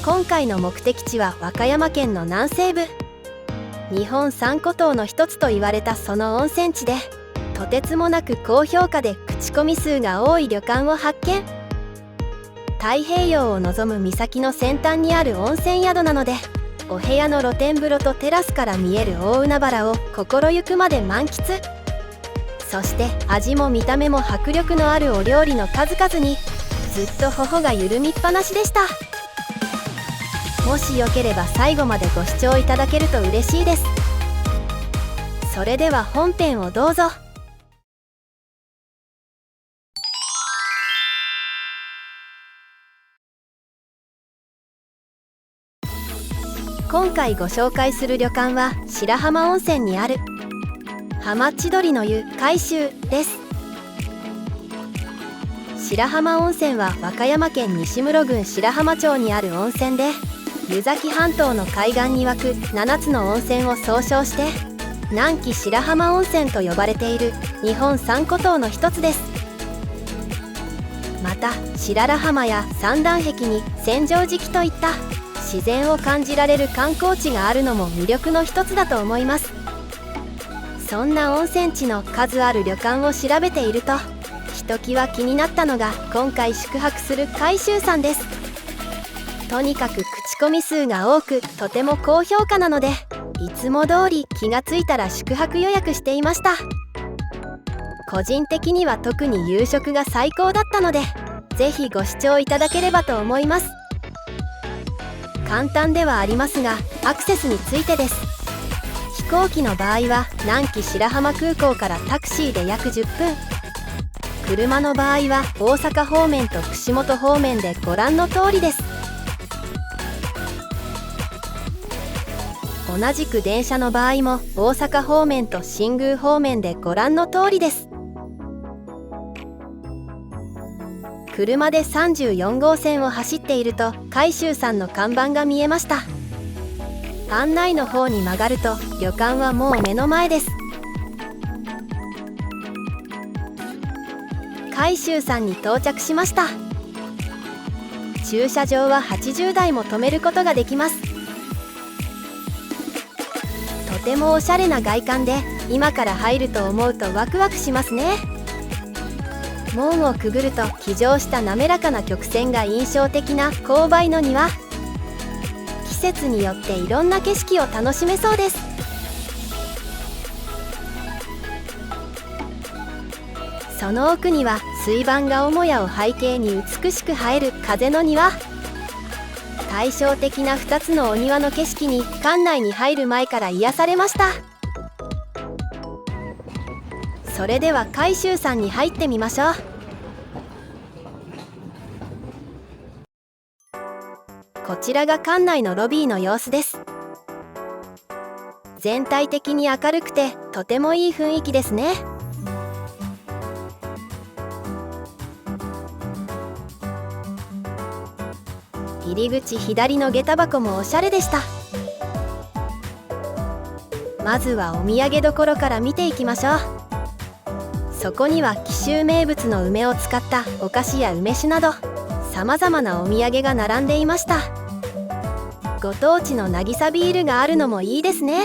今回の目的地は和歌山県の南西部、日本三古島の一つと言われたその温泉地で、とてつもなく高評価で口コミ数が多い旅館を発見。太平洋を望む岬の先端にある温泉宿なので、お部屋の露天風呂とテラスから見える大海原を心ゆくまで満喫。そして味も見た目も迫力のあるお料理の数々にずっと頬が緩みっぱなしでした。もしよければ最後までご視聴いただけると嬉しいです。それでは本編をどうぞ。今回ご紹介する旅館は白浜温泉にある浜千鳥の湯海舟です。白浜温泉は和歌山県西室郡白浜町にある温泉で、湯崎半島の海岸に湧く7つの温泉を総称して南紀白浜温泉と呼ばれている日本三古島の一つです。また白良浜や三段壁に千畳敷といった自然を感じられる観光地があるのも魅力の一つだと思います。そんな温泉地の数ある旅館を調べていると、ひときわ気になったのが今回宿泊する海舟さんです。とにかく口コミ数が多くとても高評価なので、いつも通り気がついたら宿泊予約していました。個人的には特に夕食が最高だったので、ぜひご視聴いただければと思います。簡単ではありますが、アクセスについてです。飛行機の場合は南紀白浜空港からタクシーで約10分、車の場合は大阪方面と串本方面でご覧の通りです。同じく電車の場合も大阪方面と新宮方面でご覧の通りです。車で34号線を走っていると海舟さんの看板が見えました。案内の方に曲がると旅館はもう目の前です。海舟さんに到着しました。駐車場は80台も止めることができます。とてもおしゃれな外観で、今から入ると思うとワクワクしますね。門をくぐると起乗した滑らかな曲線が印象的な勾配の庭。季節によっていろんな景色を楽しめそうです。その奥には水盤が母屋を背景に美しく映える風の庭。対照的な2つのお庭の景色に館内に入る前から癒されました。それでは海舟さんに入ってみましょう。こちらが館内のロビーの様子です。全体的に明るくてとてもいい雰囲気ですね。入り口左の下駄箱もおしゃれでした。まずはお土産どころから見ていきましょう。そこには紀州名物の梅を使ったお菓子や梅酒などさまざまなお土産が並んでいました。ご当地の渚ビールがあるのもいいですね。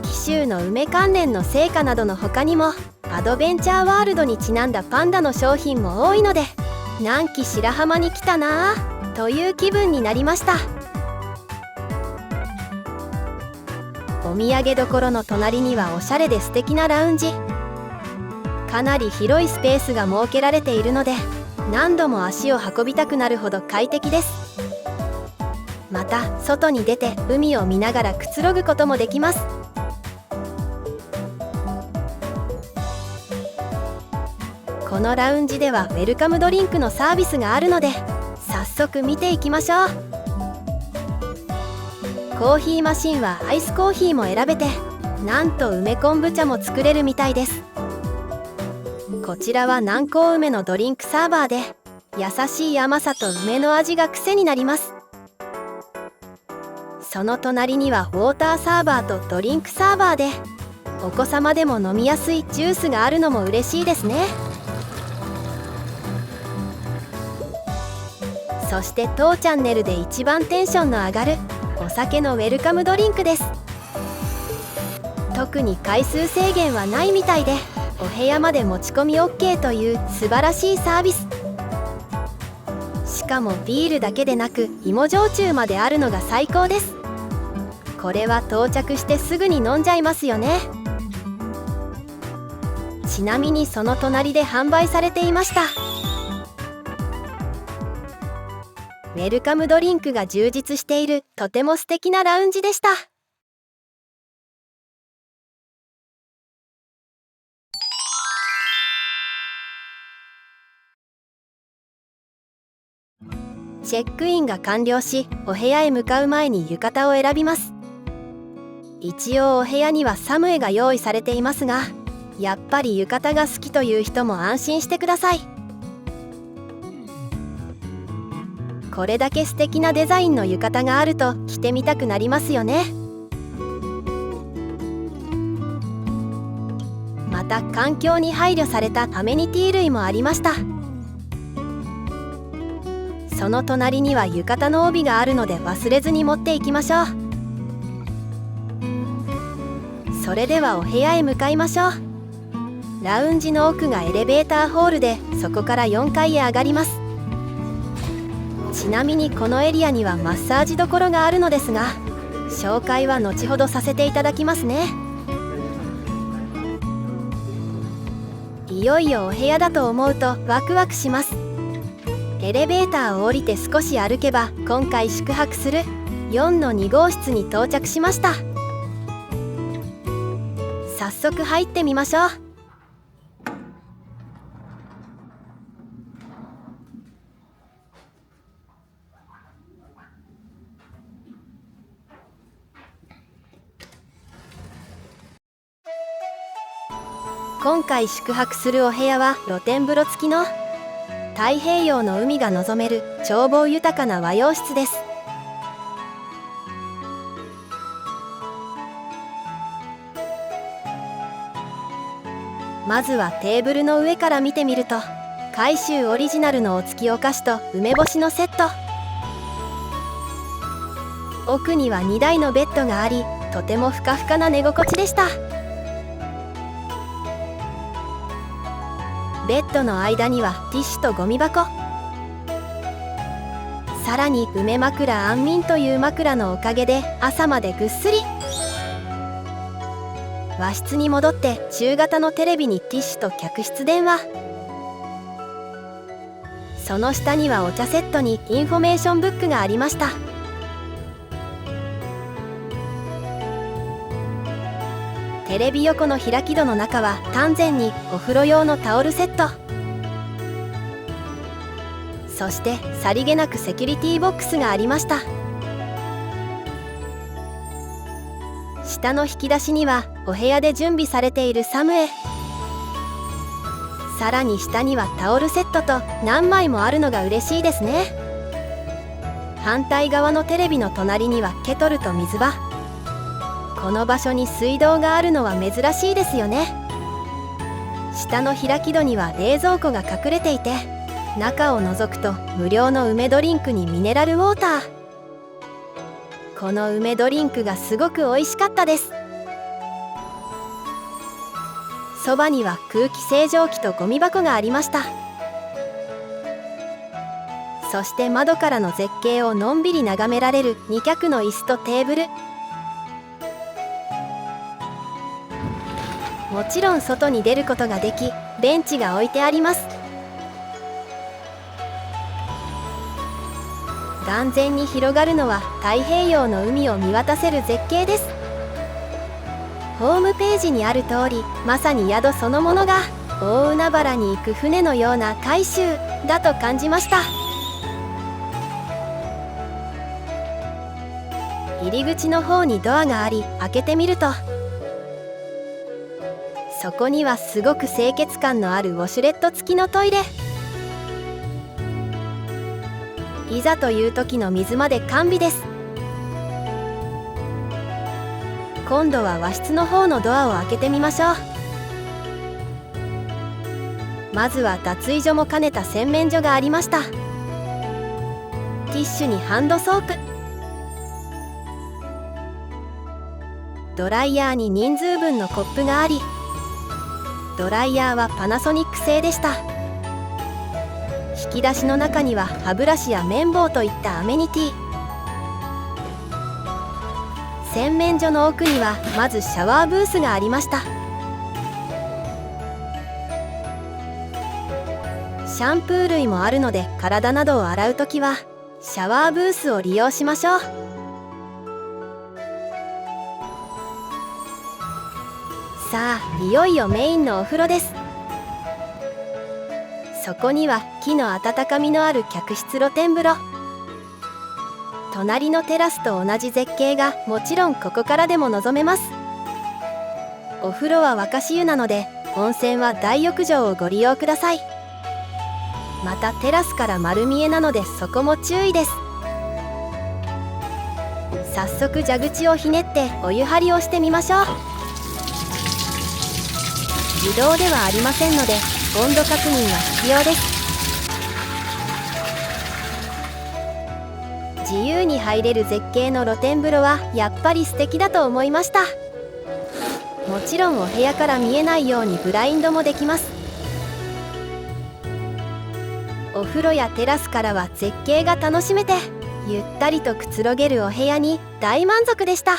紀州の梅関連の製菓などの他にもアドベンチャーワールドにちなんだパンダの商品も多いので、南紀白浜に来たなぁという気分になりました。お土産どころの隣にはおしゃれで素敵なラウンジ。かなり広いスペースが設けられているので、何度も足を運びたくなるほど快適です。また外に出て海を見ながらくつろぐこともできます。このラウンジではウェルカムドリンクのサービスがあるので、早速見ていきましょう。コーヒーマシンはアイスコーヒーも選べて、なんと梅昆布茶も作れるみたいです。こちらは南高梅のドリンクサーバーで、優しい甘さと梅の味が癖になります。その隣にはウォーターサーバーとドリンクサーバーで、お子様でも飲みやすいジュースがあるのも嬉しいですね。そして当チャンネルで一番テンションの上がるお酒のウェルカムドリンクです。特に回数制限はないみたいで、お部屋まで持ち込み OK という素晴らしいサービス。しかもビールだけでなく芋焼酎まであるのが最高です。これは到着してすぐに飲んじゃいますよね。ちなみにその隣で販売されていました。ウェルカムドリンクが充実しているとても素敵なラウンジでした。チェックインが完了し、お部屋へ向かう前に浴衣を選びます。一応お部屋にはサムエが用意されていますが、やっぱり浴衣が好きという人も安心してください。これだけ素敵なデザインの浴衣があると着てみたくなりますよね。また環境に配慮されたアメニティ類もありました。その隣には浴衣の帯があるので忘れずに持っていきましょう。それではお部屋へ向かいましょう。ラウンジの奥がエレベーターホールで、そこから4階へ上がります。ちなみにこのエリアにはマッサージどころがあるのですが、紹介は後ほどさせていただきますね。いよいよお部屋だと思うとワクワクします。エレベーターを降りて少し歩けば、今回宿泊する4-2号室に到着しました。早速入ってみましょう。今回宿泊するお部屋は露天風呂付きの太平洋の海が望める眺望豊かな和洋室です。まずはテーブルの上から見てみると、海舟オリジナルのお付きお菓子と梅干しのセット。奥には2台のベッドがあり、とてもふかふかな寝心地でした。ベッドの間にはティッシュとゴミ箱、さらに梅枕安眠という枕のおかげで朝までぐっすり。和室に戻って中型のテレビにティッシュと客室電話、その下にはお茶セットにインフォメーションブックがありました。テレビ横の開き戸の中は丹前にお風呂用のタオルセット、そしてさりげなくセキュリティボックスがありました。下の引き出しにはお部屋で準備されているサムエ、さらに下にはタオルセットと何枚もあるのが嬉しいですね。反対側のテレビの隣にはケトルと水場。この場所に水道があるのは珍しいですよね。下の開き戸には冷蔵庫が隠れていて、中を覗くと無料の梅ドリンクにミネラルウォーター。この梅ドリンクがすごく美味しかったです。そばには空気清浄機とゴミ箱がありました。そして窓からの絶景をのんびり眺められる2脚の椅子とテーブル。もちろん外に出ることができ、ベンチが置いてあります。眼前に広がるのは太平洋の海を見渡せる絶景です。ホームページにある通り、まさに宿そのものが大海原に行く船のような海舟だと感じました。入り口の方にドアがあり、開けてみるとそこにはすごく清潔感のあるウォシュレット付きのトイレ。いざという時の水まで完備です。今度は和室の方のドアを開けてみましょう。まずは脱衣所も兼ねた洗面所がありました。ティッシュにハンドソープ、ドライヤーに人数分のコップがあり、ドライヤーはパナソニック製でした。引き出しの中には歯ブラシや綿棒といったアメニティ。洗面所の奥にはまずシャワーブースがありました。シャンプー類もあるので、体などを洗うときはシャワーブースを利用しましょう。さあ、いよいよメインのお風呂です。そこには木の温かみのある客室露天風呂。隣のテラスと同じ絶景がもちろんここからでも望めます。お風呂は沸かし湯なので、温泉は大浴場をご利用ください。またテラスから丸見えなので、そこも注意です。早速蛇口をひねってお湯張りをしてみましょう。自動ではありませんので、温度確認は必要です。自由に入れる絶景の露天風呂はやっぱり素敵だと思いました。もちろんお部屋から見えないようにブラインドもできます。お風呂やテラスからは絶景が楽しめて、ゆったりとくつろげるお部屋に大満足でした。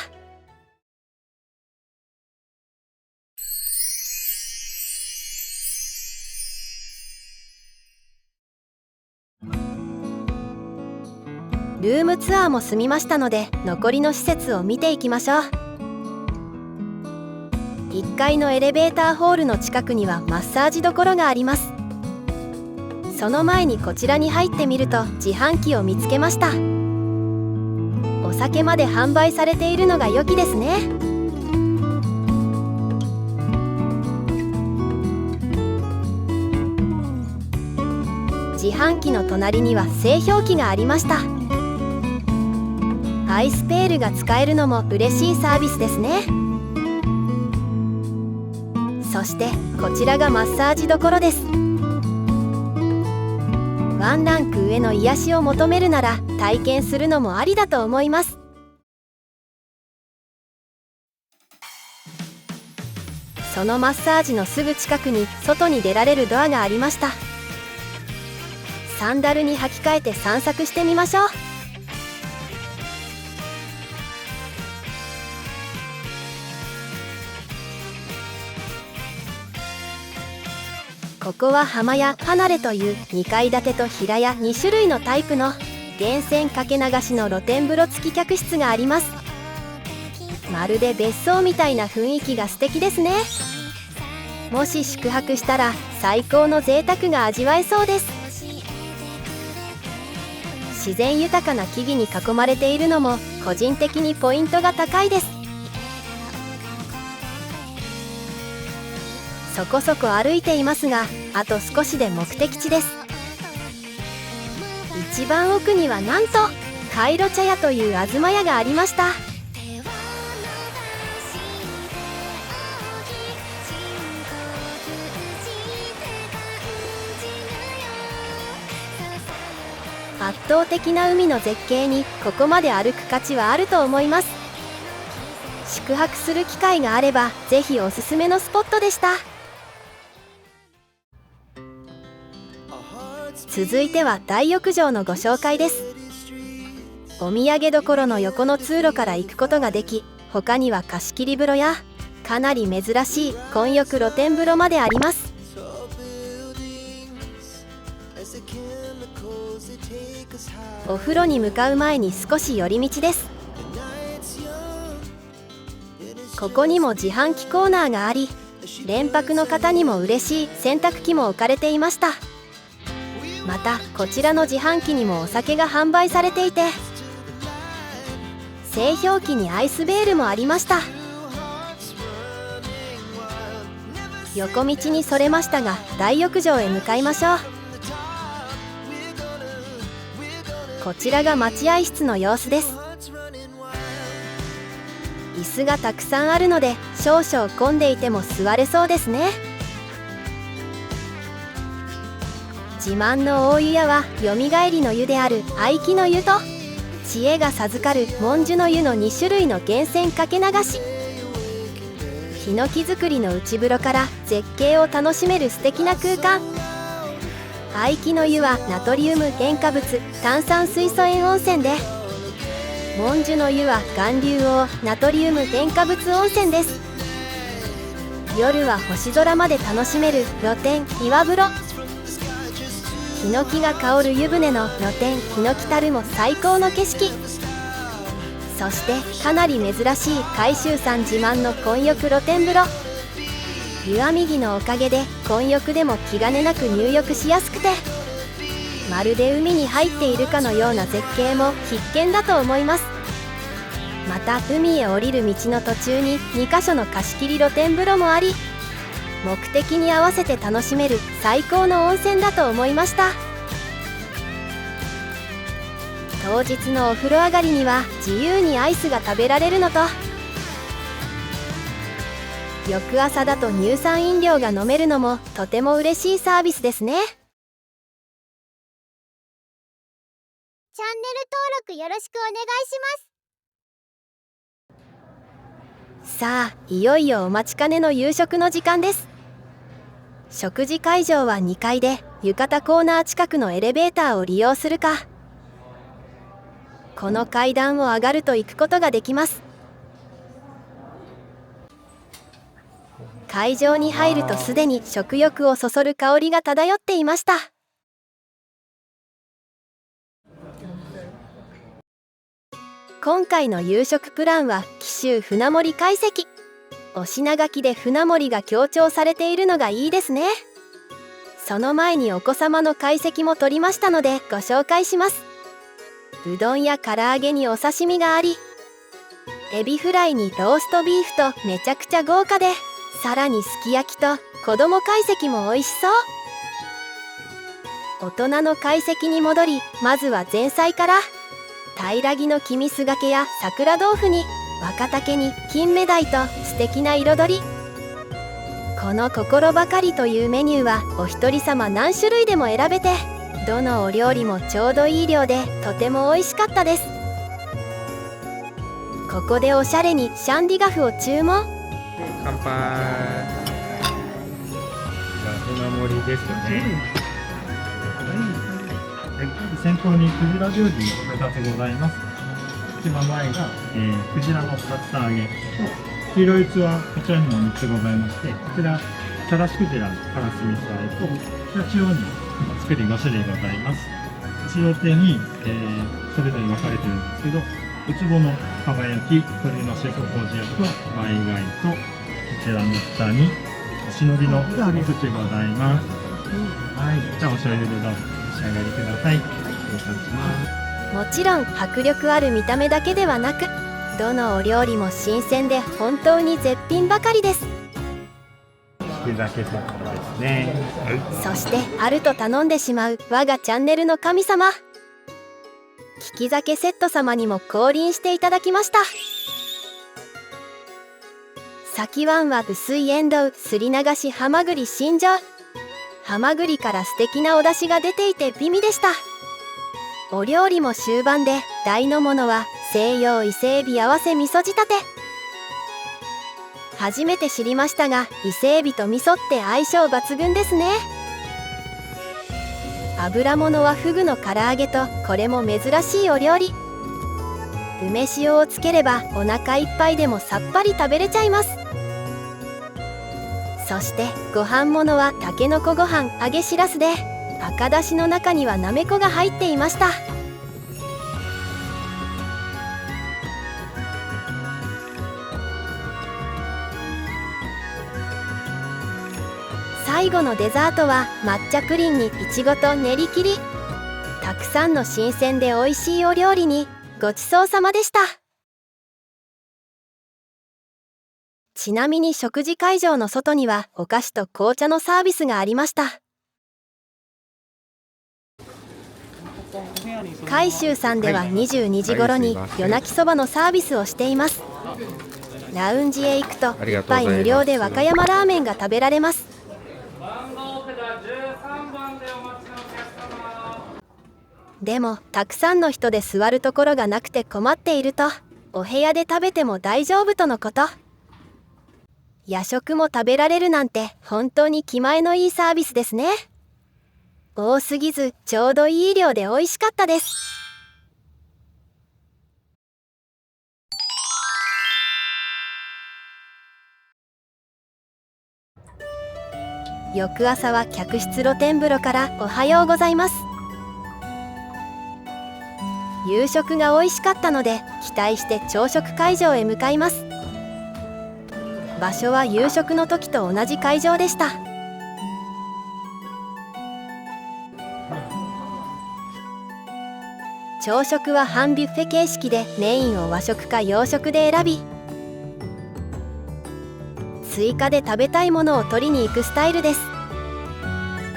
ルームツアーも済みましたので、残りの施設を見ていきましょう。1階のエレベーターホールの近くにはマッサージどころがあります。その前にこちらに入ってみると自販機を見つけました。お酒まで販売されているのが良きですね。自販機の隣には製氷機がありました。アイスペールが使えるのも嬉しいサービスですね。そしてこちらがマッサージどころです。ワンランク上の癒しを求めるなら体験するのもありだと思います。そのマッサージのすぐ近くに外に出られるドアがありました。サンダルに履き替えて散策してみましょう。ここは浜屋離れという2階建てと平屋2種類のタイプの源泉かけ流しの露天風呂付き客室があります。まるで別荘みたいな雰囲気が素敵ですね。もし宿泊したら最高の贅沢が味わえそうです。自然豊かな木々に囲まれているのも個人的にポイントが高いです。そこそこ歩いていますが、あと少しで目的地です。一番奥にはなんとカイロ茶屋という東屋がありました。圧倒的な海の絶景にここまで歩く価値はあると思います。宿泊する機会があればぜひおすすめのスポットでした。続いては大浴場のご紹介です。お土産どころの横の通路から行くことができ、他には貸し切り風呂やかなり珍しい混浴露天風呂まであります。お風呂に向かう前に少し寄り道です。ここにも自販機コーナーがあり、連泊の方にも嬉しい洗濯機も置かれていました。またこちらの自販機にもお酒が販売されていて、製氷機にアイスベールもありました。横道にそれましたが大浴場へ向かいましょう。こちらが待合室の様子です。椅子がたくさんあるので少々混んでいても座れそうですね。自慢の大湯屋はよみがえりの湯である合気の湯と知恵が授かる文殊の湯の2種類の源泉かけ流し、ヒノキ作りの内風呂から絶景を楽しめる素敵な空間。合気の湯はナトリウム塩化物炭酸水素塩温泉で、文殊の湯は岩硫黄ナトリウム塩化物温泉です。夜は星空まで楽しめる露天岩風呂。ヒノキが香る湯船の露天ヒノキ樽も最高の景色。そしてかなり珍しい海舟山自慢の混浴露天風呂。湯あみ着のおかげで混浴でも気兼ねなく入浴しやすくて、まるで海に入っているかのような絶景も必見だと思います。また海へ降りる道の途中に2カ所の貸し切り露天風呂もあり、目的に合わせて楽しめる最高の温泉だと思いました。当日のお風呂上がりには自由にアイスが食べられるのと、翌朝だと乳酸飲料が飲めるのもとても嬉しいサービスですね。チャンネル登録よろしくお願いします。さあ、いよいよお待ちかねの夕食の時間です。食事会場は2階で、浴衣コーナー近くのエレベーターを利用するか、この階段を上がると行くことができます。会場に入るとすでに食欲をそそる香りが漂っていました。今回の夕食プランは紀州船盛懐石。お品書きで船盛が強調されているのがいいですね。その前にお子様の懐石も取りましたのでご紹介します。うどんや唐揚げにお刺身があり、エビフライにローストビーフとめちゃくちゃ豪華で、さらにすき焼きと子供懐石も美味しそう。大人の懐石に戻り、まずは前菜から平木の黄身酢がけや桜豆腐に若竹に金目鯛と素敵な彩り。この心ばかりというメニューはお一人様何種類でも選べて、どのお料理もちょうどいい量でとても美味しかったです。ここでおしゃれにシャンディガフを注文。乾杯。船盛りですよね。先頭にクジラ料理2つございます。一番前が、クジラの竜田揚げと、黄色い器はこちらにも3つございまして、こちらたらしクジラからすみそあえと、こちら中央に作り5種類ございます。後ろ手に、それぞれ分かれてるんですけど、ウツボのかば焼き、鶏のシェフコージ焼きとバイ貝と、こちらの下にしのりのお寿司ございます。はい、じゃあお醤油でどうぞお召し上がりください。お願いします。もちろん迫力ある見た目だけではなく、どのお料理も新鮮で本当に絶品ばかりです。利き酒セットですね。そしてあると頼んでしまう我がチャンネルの神様、利き酒セット様にも降臨していただきました。先椀は薄いエンドウすり流しハマグリ新庄。ハマグリから素敵なお出汁が出ていて美味でした。お料理も終盤で、大のものは西洋伊勢エビ合わせ味噌仕立て。初めて知りましたが、伊勢エビと味噌って相性抜群ですね。油物はフグの唐揚げと、これも珍しいお料理。梅塩をつければお腹いっぱいでもさっぱり食べれちゃいます。そしてご飯物はたけのこご飯揚げしらすで、赤だしの中にはなめこが入っていました。最後のデザートは抹茶プリンにいちごと練り切り。たくさんの新鮮で美味しいお料理にごちそうさまでした。ちなみに食事会場の外にはお菓子と紅茶のサービスがありました。海舟さんでは22時頃に夜泣きそばのサービスをしています。ラウンジへ行くと1杯無料で和歌山ラーメンが食べられます。番号札13番でお待ちのお客でもたくさんの人で座るところがなくて困っていると、お部屋で食べても大丈夫とのこと。夜食も食べられるなんて本当に気前のいいサービスですね。多すぎずちょうどいい量で美味しかったです。翌朝は客室露天風呂からおはようございます。夕食が美味しかったので期待して朝食会場へ向かいます。場所は夕食の時と同じ会場でした。朝食は半ビュッフェ形式でメインを和食か洋食で選び、追加で食べたいものを取りに行くスタイルです。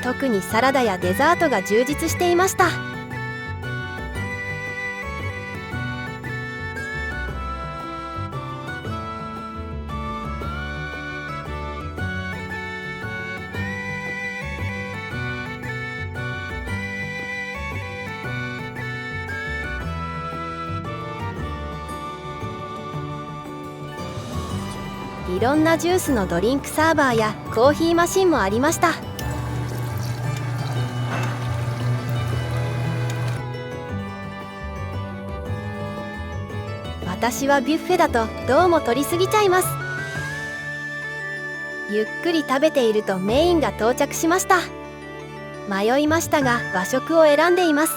特にサラダやデザートが充実していました。いろんなジュースのドリンクサーバーやコーヒーマシンもありました。私はビュッフェだとどうも取りすぎちゃいます。ゆっくり食べているとメインが到着しました。迷いましたが和食を選んでいます。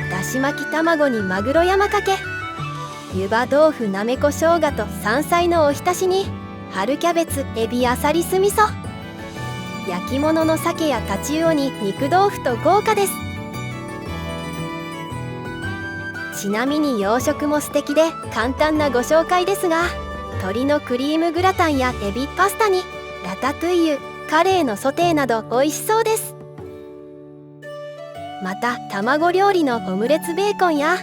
だし巻き卵にマグロ山かけ、湯葉豆腐なめこ生姜と山菜のおひたしに春キャベツエビあさり酢味噌、焼き物の鮭やタチウオに肉豆腐と豪華です。ちなみに洋食も素敵で簡単なご紹介ですが、鶏のクリームグラタンやエビパスタにラタトゥイユ、カレーのソテーなど美味しそうです。また卵料理のオムレツベーコンや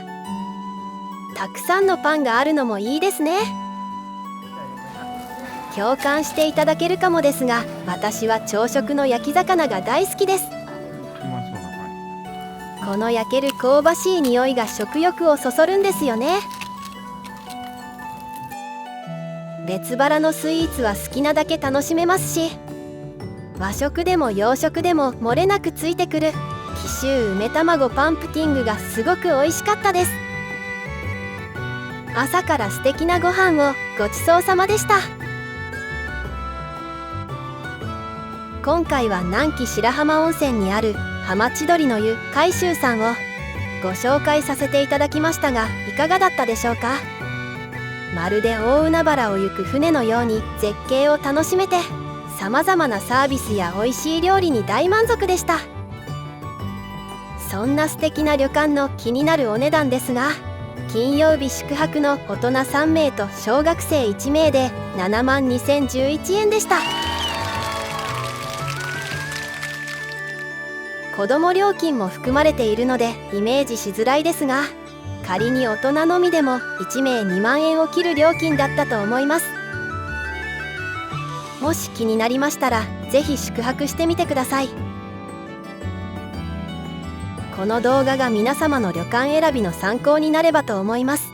たくさんのパンがあるのもいいですね。共感していただけるかもですが、私は朝食の焼き魚が大好きです。この焼ける香ばしい匂いが食欲をそそるんですよね。別腹のスイーツは好きなだけ楽しめますし、和食でも洋食でも漏れなくついてくる紀州梅卵パンプティングがすごく美味しかったです。朝から素敵なご飯をごちそうさまでした。今回は南紀白浜温泉にある浜千鳥の湯海舟さんをご紹介させていただきましたが、いかがだったでしょうか。まるで大海原を行く船のように絶景を楽しめて、さまざまなサービスや美味しい料理に大満足でした。そんな素敵な旅館の気になるお値段ですが、金曜日宿泊の大人3名と小学生1名で72,011円でした。子ども料金も含まれているのでイメージしづらいですが、仮に大人のみでも1名2万円を切る料金だったと思います。もし気になりましたらぜひ宿泊してみてください。この動画が皆様の旅館選びの参考になればと思います。